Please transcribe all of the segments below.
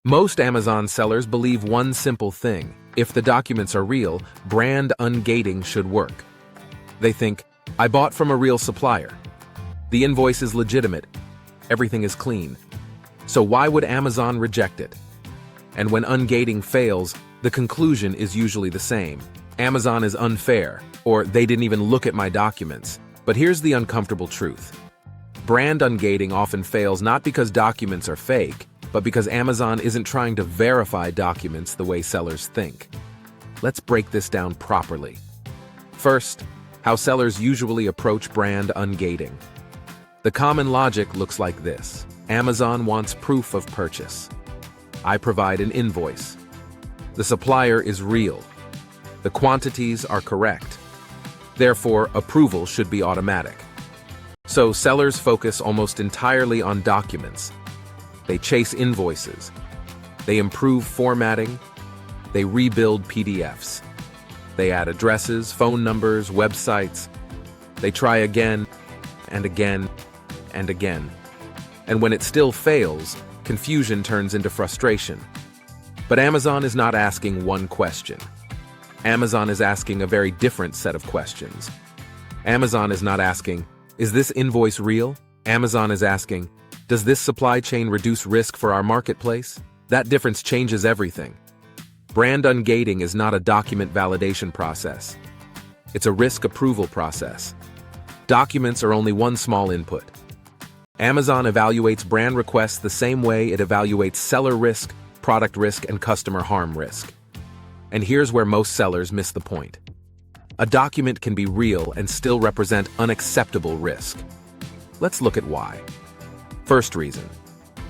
Most Amazon sellers believe one simple thing: if the documents are real, brand ungating should work. They think, I bought from a real supplier. The invoice is legitimate. Everything is clean. So why would Amazon reject it? And when ungating fails, the conclusion is usually the same. Amazon is unfair, or they didn't even look at my documents. But here's the uncomfortable truth. Brand ungating often fails not because documents are fake, but because Amazon isn't trying to verify documents the way sellers think. Let's break this down properly. First, how sellers usually approach brand ungating. The common logic looks like this. Amazon wants proof of purchase. I provide an invoice. The supplier is real. The quantities are correct. Therefore, approval should be automatic. So sellers focus almost entirely on documents. They chase invoices. They improve formatting. They rebuild PDFs. They add addresses, phone numbers, websites. They try again and again and again. And when it still fails, confusion turns into frustration. But Amazon is not asking one question. Amazon is asking a very different set of questions. Amazon is not asking, is this invoice real? Amazon is asking, does this supply chain reduce risk for our marketplace? That difference changes everything. Brand ungating is not a document validation process. It's a risk approval process. Documents are only one small input. Amazon evaluates brand requests the same way it evaluates seller risk, product risk, and customer harm risk. And here's where most sellers miss the point. A document can be real and still represent unacceptable risk. Let's look at why. First reason.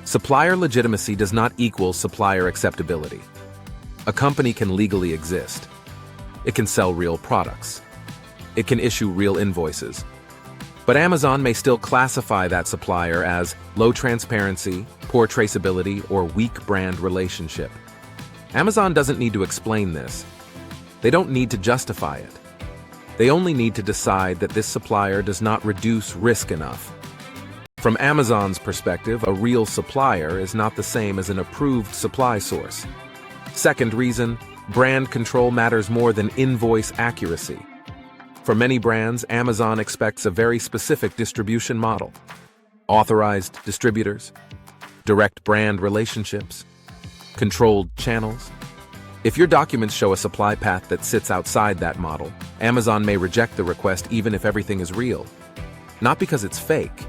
Supplier legitimacy does not equal supplier acceptability. A company can legally exist. It can sell real products. It can issue real invoices. But Amazon may still classify that supplier as low transparency, poor traceability, or weak brand relationship. Amazon doesn't need to explain this. They don't need to justify it. They only need to decide that this supplier does not reduce risk enough. From Amazon's perspective, a real supplier is not the same as an approved supply source. Second reason, brand control matters more than invoice accuracy. For many brands, Amazon expects a very specific distribution model. Authorized distributors, direct brand relationships, controlled channels. If your documents show a supply path that sits outside that model, Amazon may reject the request even if everything is real. Not because it's fake,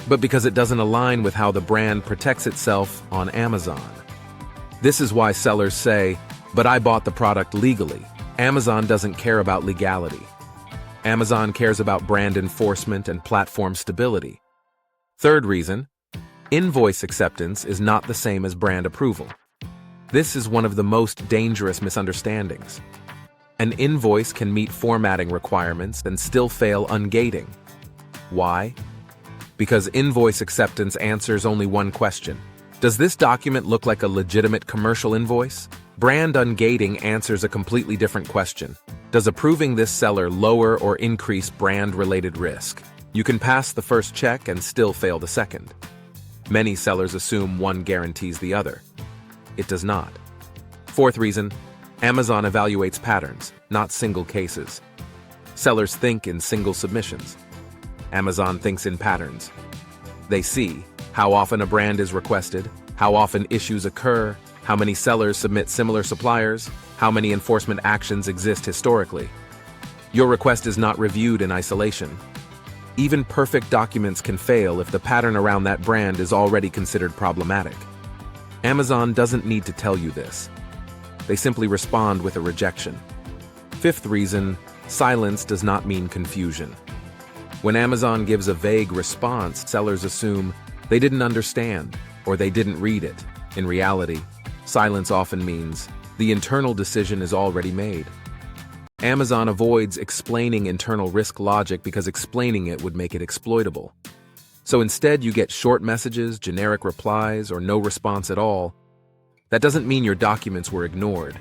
but because it doesn't align with how the brand protects itself on Amazon. This is why sellers say, but I bought the product legally. Amazon doesn't care about legality. Amazon cares about brand enforcement and platform stability. Third reason, invoice acceptance is not the same as brand approval. This is one of the most dangerous misunderstandings. An invoice can meet formatting requirements and still fail ungating. Why? Because invoice acceptance answers only one question. Does this document look like a legitimate commercial invoice? Brand ungating answers a completely different question. Does approving this seller lower or increase brand-related risk? You can pass the first check and still fail the second. Many sellers assume one guarantees the other. It does not. Fourth reason, Amazon evaluates patterns, not single cases. Sellers think in single submissions. Amazon thinks in patterns. They see how often a brand is requested, how often issues occur, how many sellers submit similar suppliers, how many enforcement actions exist historically. Your request is not reviewed in isolation. Even perfect documents can fail if the pattern around that brand is already considered problematic. Amazon doesn't need to tell you this. They simply respond with a rejection. Fifth reason, silence does not mean confusion. When Amazon gives a vague response, sellers assume they didn't understand or they didn't read it. In reality, silence often means the internal decision is already made. Amazon avoids explaining internal risk logic because explaining it would make it exploitable. So instead, you get short messages, generic replies, or no response at all. That doesn't mean your documents were ignored.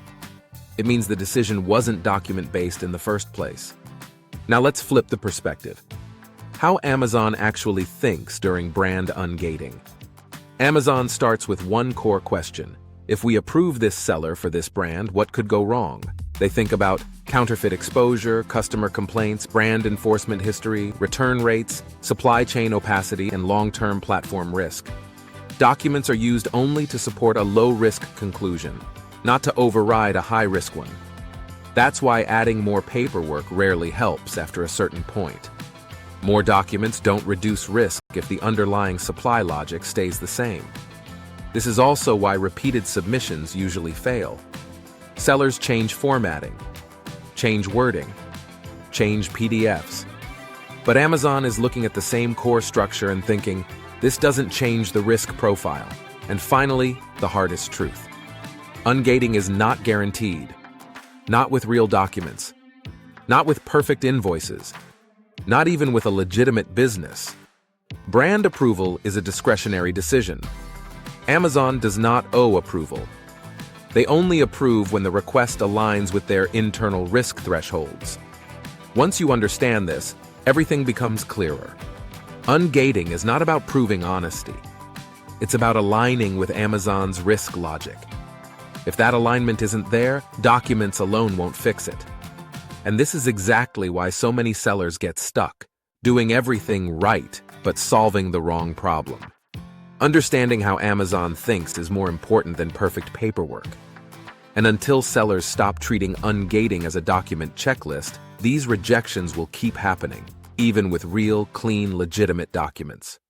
It means the decision wasn't document-based in the first place. Now let's flip the perspective. How Amazon actually thinks during brand ungating. Amazon starts with one core question. If we approve this seller for this brand, what could go wrong? They think about counterfeit exposure, customer complaints, brand enforcement history, return rates, supply chain opacity, and long-term platform risk. Documents are used only to support a low-risk conclusion, not to override a high-risk one. That's why adding more paperwork rarely helps after a certain point. More documents don't reduce risk if the underlying supply logic stays the same. This is also why repeated submissions usually fail. Sellers change formatting, change wording, change PDFs. But Amazon is looking at the same core structure and thinking, this doesn't change the risk profile. And finally, the hardest truth. Ungating is not guaranteed. Not with real documents. Not with perfect invoices. Not even with a legitimate business. Brand approval is a discretionary decision. Amazon does not owe approval. They only approve when the request aligns with their internal risk thresholds. Once you understand this, everything becomes clearer. Ungating is not about proving honesty. It's about aligning with Amazon's risk logic. If that alignment isn't there, documents alone won't fix it. And this is exactly why so many sellers get stuck, doing everything right, but solving the wrong problem. Understanding how Amazon thinks is more important than perfect paperwork. And until sellers stop treating ungating as a document checklist, these rejections will keep happening, even with real, clean, legitimate documents.